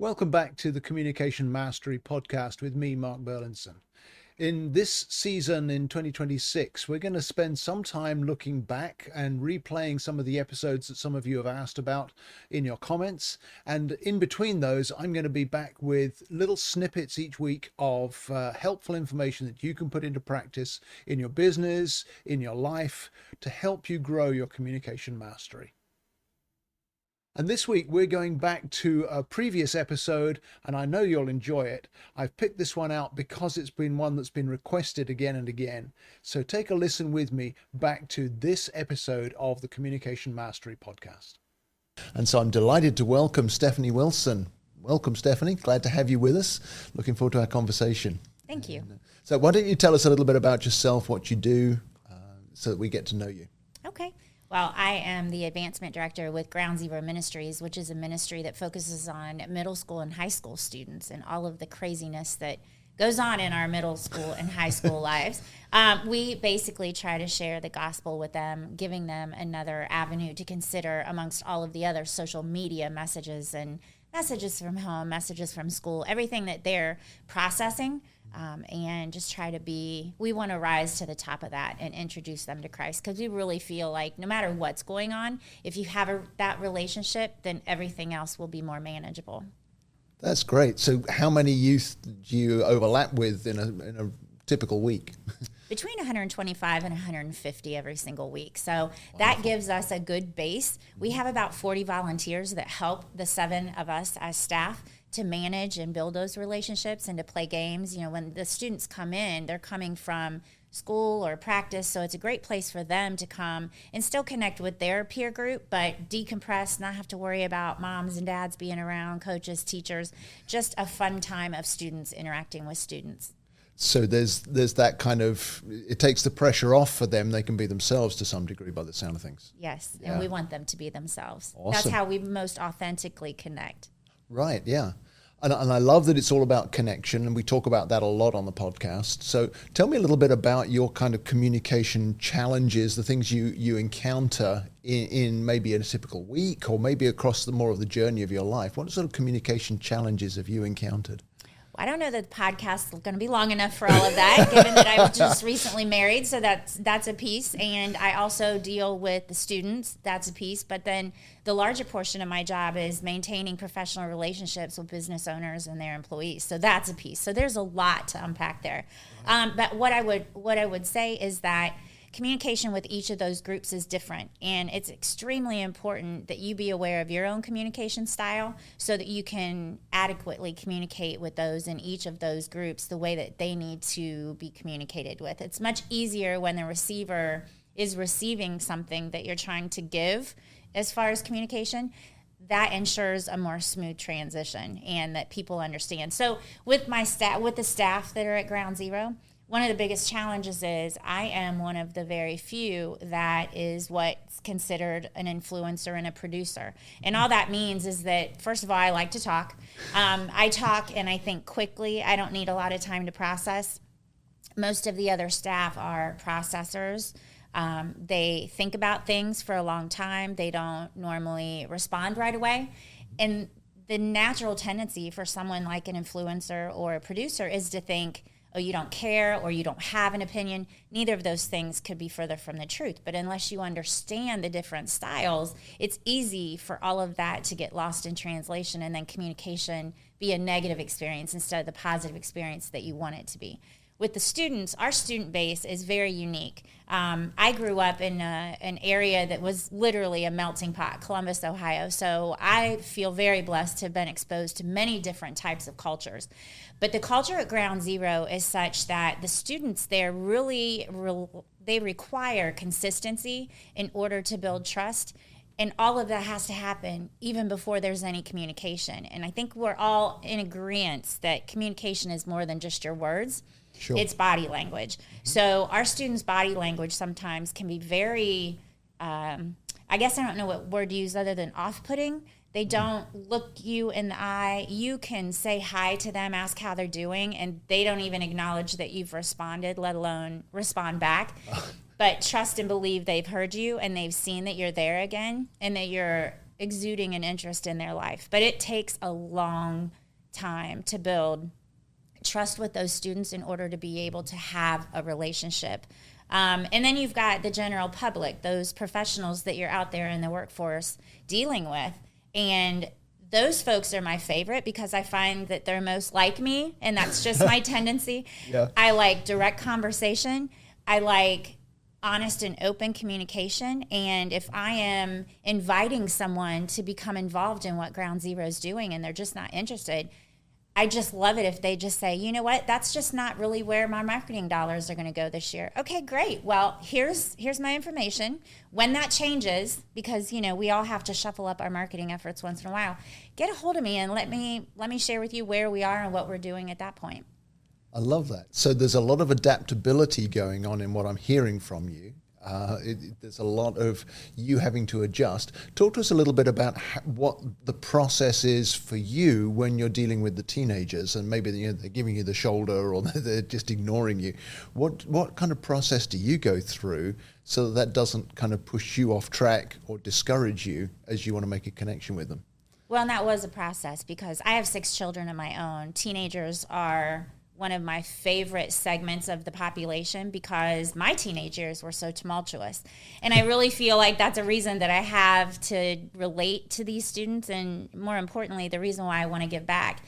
Welcome back to the Communication Mastery Podcast with me, Mark Burlinson. In this season in 2026, we're going to spend some time looking back and replaying some of the episodes that some of you have asked about in your comments. And in between those, I'm going to be back with little snippets each week of helpful information that you can put into practice in your business, in your life, to help you grow your communication mastery. And this week we're going back to a previous episode, and I know you'll enjoy it. I've picked this one out because it's been one that's been requested again and again. So take a listen with me back to this episode of the Communication Mastery Podcast. And so I'm delighted to welcome Stephanie Wilson. Welcome, Stephanie. Glad to have you with us. Looking forward to our conversation. Thank you. So why don't you tell us a little bit about yourself, what you do, so that we get to know you. Okay. Well, I am the advancement director with Ground Zero Ministries, which is a ministry that focuses on middle school and high school students and all of the craziness that goes on in our middle school and high school lives. We basically try to share the gospel with them, giving them another avenue to consider amongst all of the other social media messages and messages from home, messages from school, everything that they're processing. And just we want to rise to the top of that and introduce them to Christ, because we really feel like no matter what's going on, if you have that relationship, then everything else will be more manageable. That's great. So how many youth do you overlap with in a typical week? Between 125 and 150 every single week. So that gives us a good base. We have about 40 volunteers that help the 7 of us as staff to manage and build those relationships and to play games. You know, when the students come in, they're coming from school or practice, so it's a great place for them to come and still connect with their peer group, but decompress, not have to worry about moms and dads being around, coaches, teachers, just a fun time of students interacting with students. So there's that kind of, it takes the pressure off for them. They can be themselves to some degree by the sound of things. Yes, yeah. And we want them to be themselves. Awesome. That's how we most authentically connect. Right, yeah. And I love that it's all about connection, and we talk about that a lot on the podcast. So tell me a little bit about your kind of communication challenges, the things you encounter in maybe a typical week or maybe across more of the journey of your life. What sort of communication challenges have you encountered? I don't know that the podcast is going to be long enough for all of that, given that I was just recently married, so that's a piece. And I also deal with the students, that's a piece. But then the larger portion of my job is maintaining professional relationships with business owners and their employees, so that's a piece. So there's a lot to unpack there. But what I would say is that communication with each of those groups is different, and it's extremely important that you be aware of your own communication style so that you can adequately communicate with those in each of those groups the way that they need to be communicated with. It's much easier when the receiver is receiving something that you're trying to give as far as communication. That ensures a more smooth transition and that people understand. So with the staff that are at Ground Zero, one of the biggest challenges is I am one of the very few that is what's considered an influencer and a producer. And all that means is that, first of all, I like to talk. I talk and I think quickly. I don't need a lot of time to process. Most of the other staff are processors. They think about things for a long time. They don't normally respond right away. And the natural tendency for someone like an influencer or a producer is to think, oh, you don't care or you don't have an opinion. Neither of those things could be further from the truth. But unless you understand the different styles, it's easy for all of that to get lost in translation and then communication be a negative experience instead of the positive experience that you want it to be. With the students, our student base is very unique. I grew up in an area that was literally a melting pot, Columbus, Ohio. So I feel very blessed to have been exposed to many different types of cultures. But the culture at Ground Zero is such that the students there really, they require consistency in order to build trust. And all of that has to happen even before there's any communication. And I think we're all in agreement that communication is more than just your words. Sure. It's body language. So our students' body language sometimes can be very, I guess I don't know what word to use other than off-putting. They don't look you in the eye. You can say hi to them, ask how they're doing, and they don't even acknowledge that you've responded, let alone respond back. But trust and believe they've heard you and they've seen that you're there again and that you're exuding an interest in their life. But it takes a long time to build trust with those students in order to be able to have a relationship. And then you've got the general public, those professionals that you're out there in the workforce dealing with. And those folks are my favorite because I find that they're most like me, and that's just my tendency. Yeah. I like direct conversation. I like honest and open communication. And if I am inviting someone to become involved in what Ground Zero is doing and they're just not interested, I just love it if they just say, you know what, that's just not really where my marketing dollars are going to go this year. Okay, great. Well, here's my information. When that changes, because, you know, we all have to shuffle up our marketing efforts once in a while, get a hold of me and let me share with you where we are and what we're doing at that point. I love that. So there's a lot of adaptability going on in what I'm hearing from you. There's a lot of you having to adjust. Talk to us a little bit about what the process is for you when you're dealing with the teenagers, and maybe they're giving you the shoulder or they're just ignoring you. What kind of process do you go through so that doesn't kind of push you off track or discourage you as you want to make a connection with them? Well, and that was a process because I have 6 children of my own. Teenagers are one of my favorite segments of the population because my teenage years were so tumultuous. And I really feel like that's a reason that I have to relate to these students, and more importantly, the reason why I want to give back.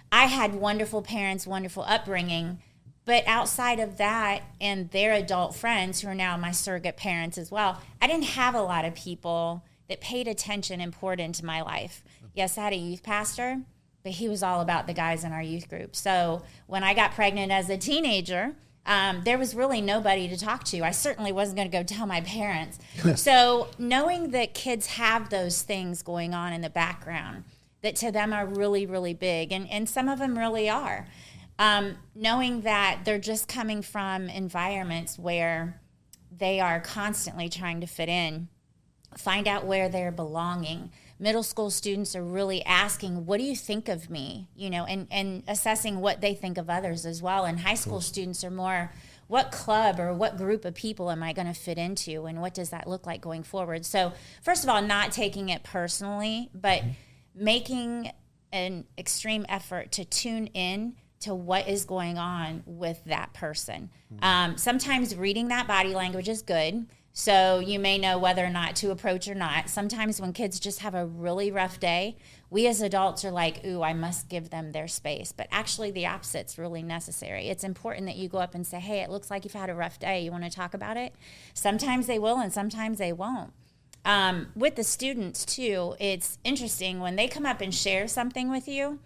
I had wonderful parents, wonderful upbringing, but outside of that and their adult friends who are now my surrogate parents as well, I didn't have a lot of people that paid attention and poured into my life. Yes, I had a youth pastor, but he was all about the guys in our youth group. So when I got pregnant as a teenager, there was really nobody to talk to. I certainly wasn't going to go tell my parents. So knowing that kids have those things going on in the background that to them are really, really big, and some of them really are, knowing that they're just coming from environments where they are constantly trying to fit in, find out where they're belonging. Middle school students are really asking, what do you think of me? You know, and assessing what they think of others as well. And high school students are more, what club or what group of people am I going to fit into? And what does that look like going forward? So first of all, not taking it personally, but making an extreme effort to tune in to what is going on with that person. Sometimes reading that body language is good. So you may know whether or not to approach or not. Sometimes when kids just have a really rough day, we as adults are like, ooh, I must give them their space. But actually the opposite's really necessary. It's important that you go up and say, hey, it looks like you've had a rough day. You want to talk about it? Sometimes they will and sometimes they won't. With the students too, it's interesting when they come up and share something with you,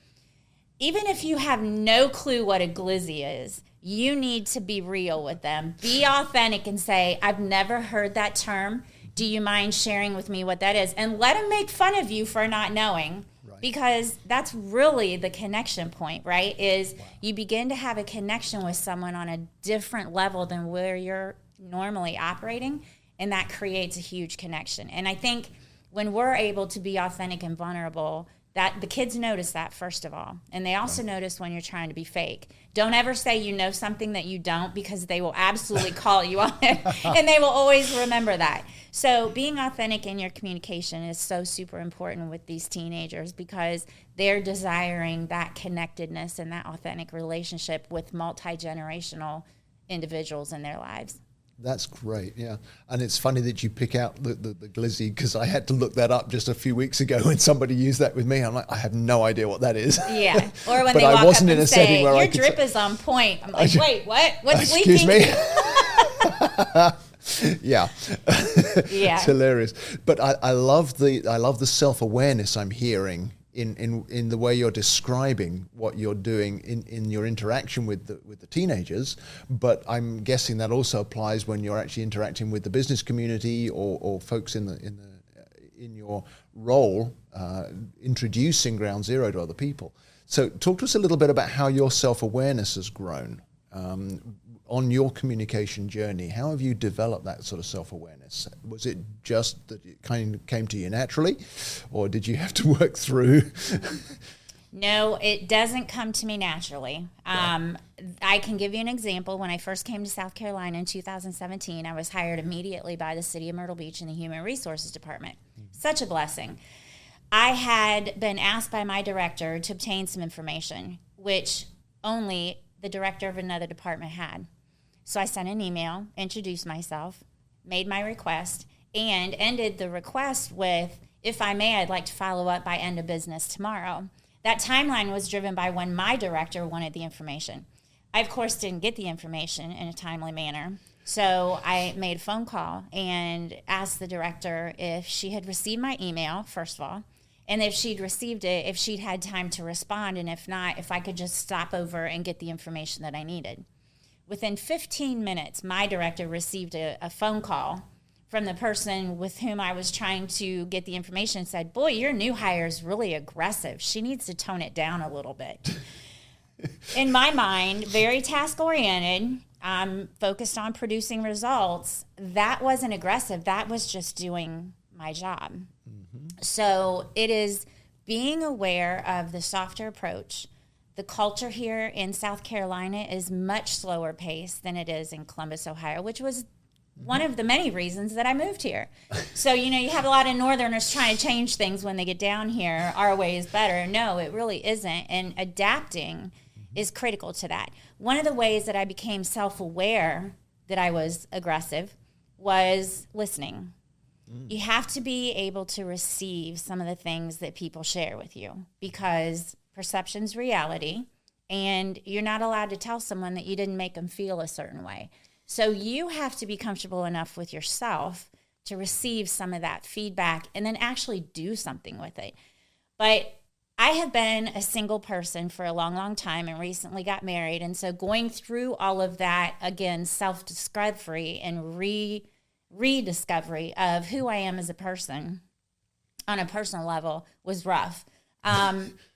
even if you have no clue what a glizzy is, you need to be real with them. Be authentic and say, I've never heard that term. Do you mind sharing with me what that is? And let them make fun of you for not knowing, right? Because that's really the connection point, right? Is you begin to have a connection with someone on a different level than where you're normally operating, and that creates a huge connection. And I think when we're able to be authentic and vulnerable, that the kids notice that, first of all. And they also notice when you're trying to be fake. Don't ever say you know something that you don't, because they will absolutely call you on it. And they will always remember that. So being authentic in your communication is so super important with these teenagers, because they're desiring that connectedness and that authentic relationship with multi-generational individuals in their lives. That's great, yeah. And it's funny that you pick out the glizzy, because I had to look that up just a few weeks ago when somebody used that with me. I'm like, I have no idea what that is. Yeah, or when they walk up and say, your drip is on point. I'm like, wait, what? What's excuse leaking? Excuse me? Yeah. Yeah. It's hilarious. But I love the self-awareness I'm hearing in the way you're describing what you're doing in your interaction with the teenagers, but I'm guessing that also applies when you're actually interacting with the business community or folks in your role, introducing Ground Zero to other people. So talk to us a little bit about how your self-awareness has grown on your communication journey. How have you developed that sort of self-awareness? Was it just that it kind of came to you naturally, or did you have to work through? No, it doesn't come to me naturally. Right. I can give you an example. When I first came to South Carolina in 2017, I was hired immediately by the city of Myrtle Beach in the Human Resources Department. Such a blessing. I had been asked by my director to obtain some information, which only the director of another department had. So I sent an email, introduced myself, made my request, and ended the request with, if I may, I'd like to follow up by end of business tomorrow. That timeline was driven by when my director wanted the information. I, of course, didn't get the information in a timely manner. So I made a phone call and asked the director if she had received my email, first of all, and if she'd received it, if she'd had time to respond, and if not, if I could just stop over and get the information that I needed. Within 15 minutes, my director received a phone call from the person with whom I was trying to get the information and said, boy, your new hire is really aggressive. She needs to tone it down a little bit. In my mind, very task-oriented, I'm focused on producing results. That wasn't aggressive. That was just doing my job. Mm-hmm. So it is being aware of the softer approach. The culture here in South Carolina is much slower paced than it is in Columbus, Ohio, which was one of the many reasons that I moved here. So, you have a lot of Northerners trying to change things when they get down here. Our way is better. No, it really isn't. And adapting is critical to that. One of the ways that I became self-aware that I was aggressive was listening. You have to be able to receive some of the things that people share with you, because perception's reality, and you're not allowed to tell someone that you didn't make them feel a certain way. So you have to be comfortable enough with yourself to receive some of that feedback and then actually do something with it. But I have been a single person for a long, long time and recently got married. And so going through all of that, again, self-discovery and rediscovery of who I am as a person on a personal level was rough.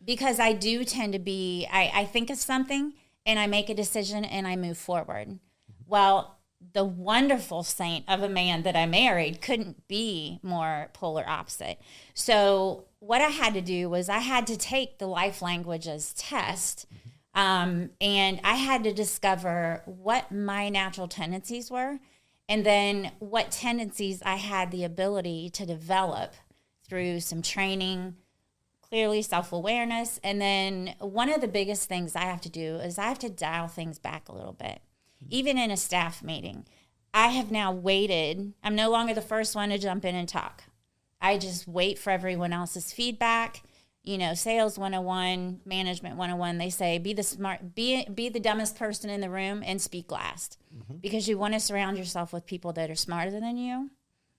Because I do tend to be, I think of something and I make a decision and I move forward. Well, the wonderful saint of a man that I married couldn't be more polar opposite. So what I had to do was I had to take the life languages test, and I had to discover what my natural tendencies were, and then what tendencies I had the ability to develop through some training, clearly self-awareness. And then one of the biggest things I have to do is I have to dial things back a little bit. Even in a staff meeting, I have now waited. I'm no longer the first one to jump in and talk. I just wait for everyone else's feedback. Sales 101, management 101, they say be the dumbest person in the room and speak last. Mm-hmm. Because you want to surround yourself with people that are smarter than you,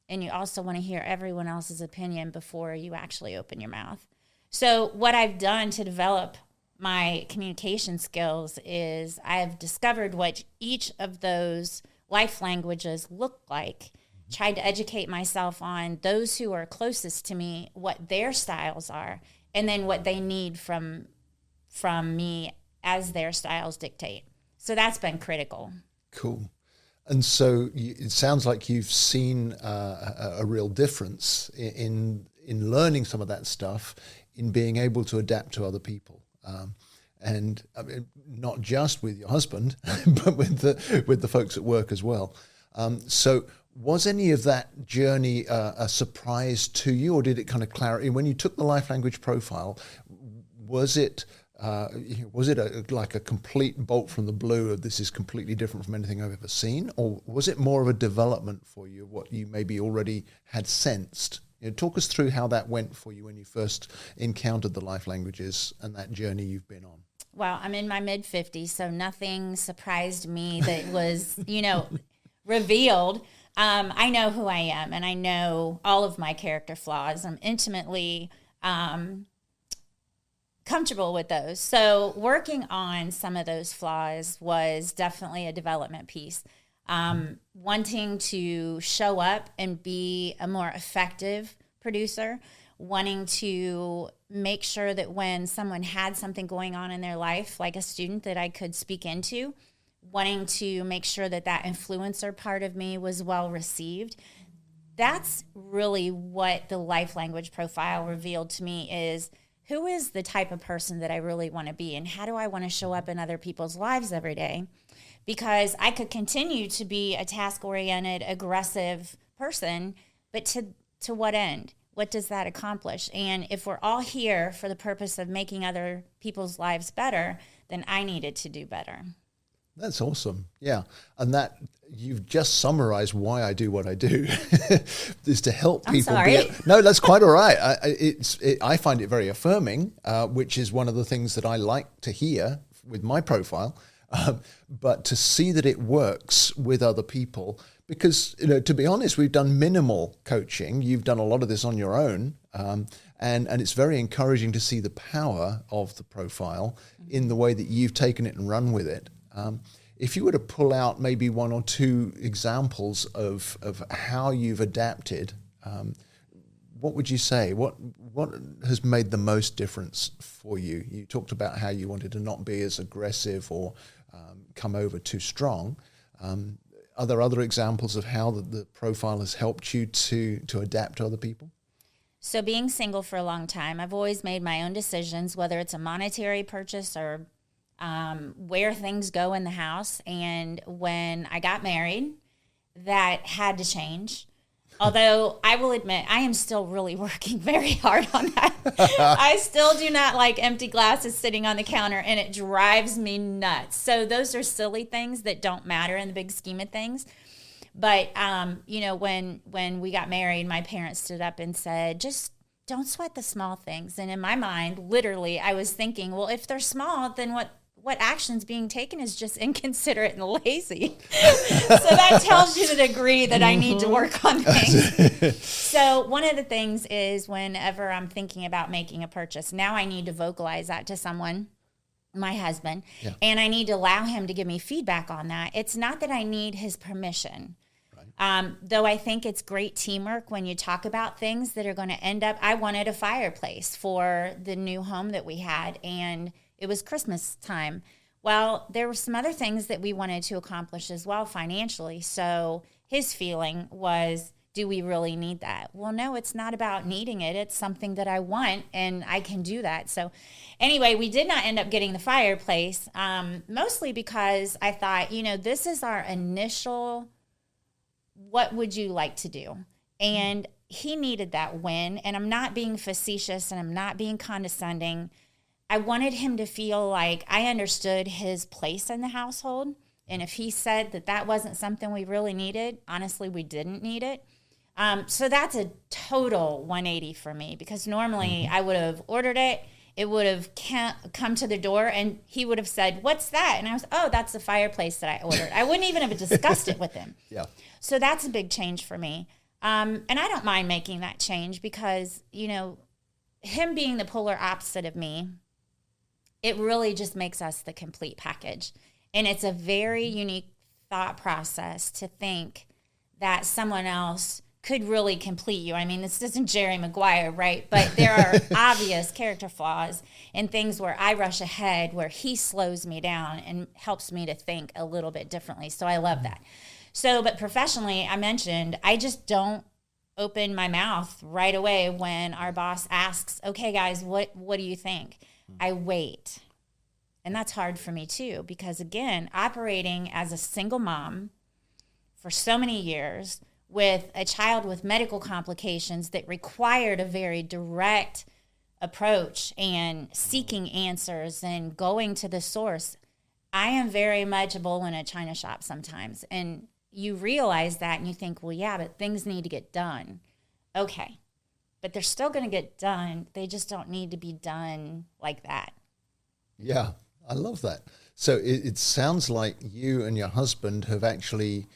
and you also want to hear everyone else's opinion before you actually open your mouth. So what I've done to develop my communication skills is I've discovered what each of those life languages look like, tried to educate myself on those who are closest to me, what their styles are, and then what they need from me as their styles dictate. So that's been critical. Cool. And so it sounds like you've seen a real difference in learning some of that stuff, in being able to adapt to other people. And I mean, not just with your husband, but with the folks at work as well. So was any of that journey a surprise to you, or did it kind of clarify when you took the life language profile? Was it like a complete bolt from the blue of this is completely different from anything I've ever seen, or was it more of a development for you, what you maybe already had sensed? Talk us through how that went for you when you first encountered the life languages and that journey you've been on. Well, I'm in my mid-50s, so nothing surprised me that was, revealed. I know who I am, and I know all of my character flaws. I'm intimately comfortable with those. So working on some of those flaws was definitely a development piece. Wanting to show up and be a more effective producer, wanting to make sure that when someone had something going on in their life, like a student that I could speak into, wanting to make sure that that influencer part of me was well received. That's really what the life language profile revealed to me is who is the type of person that I really want to be, and how do I want to show up in other people's lives every day? Because I could continue to be a task-oriented, aggressive person, but to what end? what does that accomplish? And if we're all here for the purpose of making other people's lives better, then I needed to do better. That's awesome. Yeah. And that you've just summarized why I do what I do is to help people. No, that's quite all right. I find it very affirming, which is one of the things that I like to hear with my profile. But to see that it works with other people, because, to be honest, we've done minimal coaching. You've done a lot of this on your own. And it's very encouraging to see the power of the profile in the way that you've taken it and run with it. If you were to pull out maybe one or two examples of how you've adapted, what would you say? What has made the most difference for you? You talked about how you wanted to not be as aggressive or come over too strong. Are there other examples of how the profile has helped you to adapt to other people? So being single for a long time, I've always made my own decisions, whether it's a monetary purchase or where things go in the house. And when I got married, that had to change. Although I will admit, I am still really working very hard on that. I still do not like empty glasses sitting on the counter, and it drives me nuts. So those are silly things that don't matter in the big scheme of things. But, when we got married, my parents stood up and said, just don't sweat the small things. And in my mind, literally, I was thinking, well, if they're small, then what action's being taken is just inconsiderate and lazy. So that tells you the degree that I need to work on things. So one of the things is whenever I'm thinking about making a purchase, now I need to vocalize that to someone, my husband, and I need to allow him to give me feedback on that. It's not that I need his permission. Though I think it's great teamwork when you talk about things that are going to end up. I wanted a fireplace for the new home that we had, and it was Christmas time. Well, there were some other things that we wanted to accomplish as well financially. So his feeling was, do we really need that? Well, no, it's not about needing it. It's something that I want, and I can do that. So anyway, we did not end up getting the fireplace, mostly because I thought, this is our initial, what would you like to do? And he needed that win. And I'm not being facetious and I'm not being condescending. I wanted him to feel like I understood his place in the household. And if he said that wasn't something we really needed, honestly, we didn't need it. So that's a total 180 for me, because normally I would have ordered it. It would have come to the door and he would have said, what's that? And I was, that's the fireplace that I ordered. I wouldn't even have discussed it with him. Yeah. So that's a big change for me. And I don't mind making that change because, him being the polar opposite of me, it really just makes us the complete package. And it's a very unique thought process to think that someone else could really complete you. I mean, this isn't Jerry Maguire, right? But there are obvious character flaws and things where I rush ahead, where he slows me down and helps me to think a little bit differently. So I love that. So, but professionally, I mentioned, I just don't open my mouth right away when our boss asks, okay, guys, what do you think? I wait. And that's hard for me too, because again, operating as a single mom for so many years with a child with medical complications that required a very direct approach and seeking answers and going to the source, I am very much a bull in a china shop sometimes. And you realize that and you think, well, yeah, but things need to get done. Okay. But they're still going to get done. They just don't need to be done like that. Yeah, I love that. So it sounds like you and your husband have actually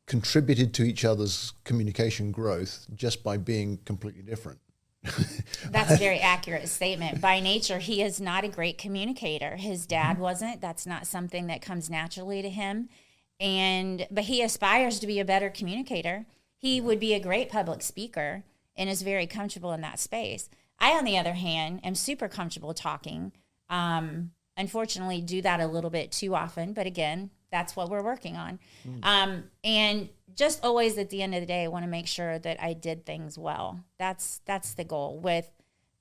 contributed to each other's communication growth just by being completely different. That's a very accurate statement. By nature, he is not a great communicator. His dad wasn't. That's not something that comes naturally to him. But he aspires to be a better communicator. He would be a great public speaker and is very comfortable in that space. I, on the other hand, am super comfortable talking. Unfortunately, do that a little bit too often. But again, that's what we're working on. And just always at the end of the day, I want to make sure that I did things well. That's the goal with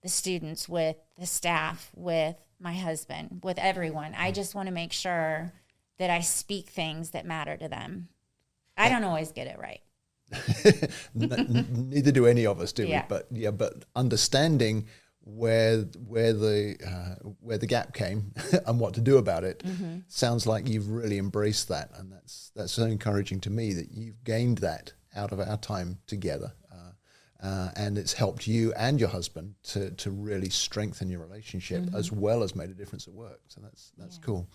the students, with the staff, with my husband, with everyone. I just want to make sure that I speak things that matter to them. I don't always get it right. Neither do any of us, do Yeah. we? But understanding where the gap came and what to do about it sounds like you've really embraced that, and that's so encouraging to me that you've gained that out of our time together, and it's helped you and your husband to really strengthen your relationship as well as made a difference at work. So that's cool.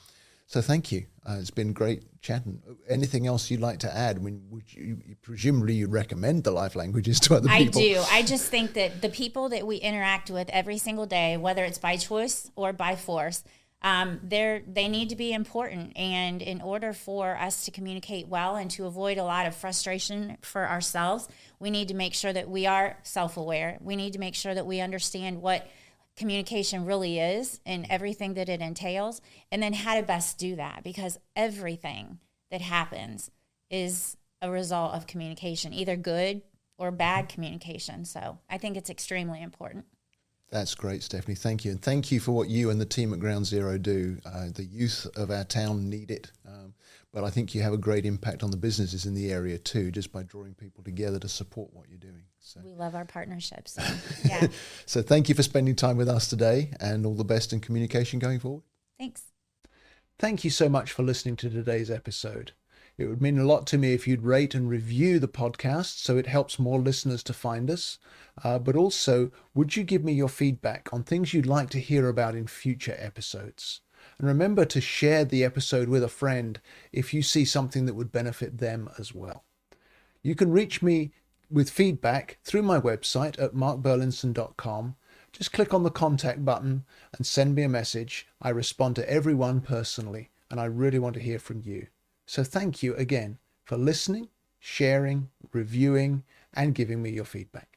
So thank you. It's been great chatting. Anything else you'd like to add? I mean, presumably you'd recommend the life languages to other people. I do. I just think that the people that we interact with every single day, whether it's by choice or by force, they need to be important. And in order for us to communicate well and to avoid a lot of frustration for ourselves, we need to make sure that we are self-aware. We need to make sure that we understand what communication really is and everything that it entails, and then how to best do that, because everything that happens is a result of communication, either good or bad communication. So I think it's extremely important. That's great, Stephanie. Thank you. And thank you for what you and the team at Ground Zero do. The youth of our town need it. But I think you have a great impact on the businesses in the area too, just by drawing people together to support what you're doing. So. We love our partnerships. So, yeah. So thank you for spending time with us today, and all the best in communication going forward. Thanks. Thank you so much for listening to today's episode. It would mean a lot to me if you'd rate and review the podcast so it helps more listeners to find us. But also, would you give me your feedback on things you'd like to hear about in future episodes? And remember to share the episode with a friend if you see something that would benefit them as well. You can reach me with feedback through my website at markburlinson.com. Just click on the contact button and send me a message. I respond to everyone personally, and I really want to hear from you. So thank you again for listening, sharing, reviewing, and giving me your feedback.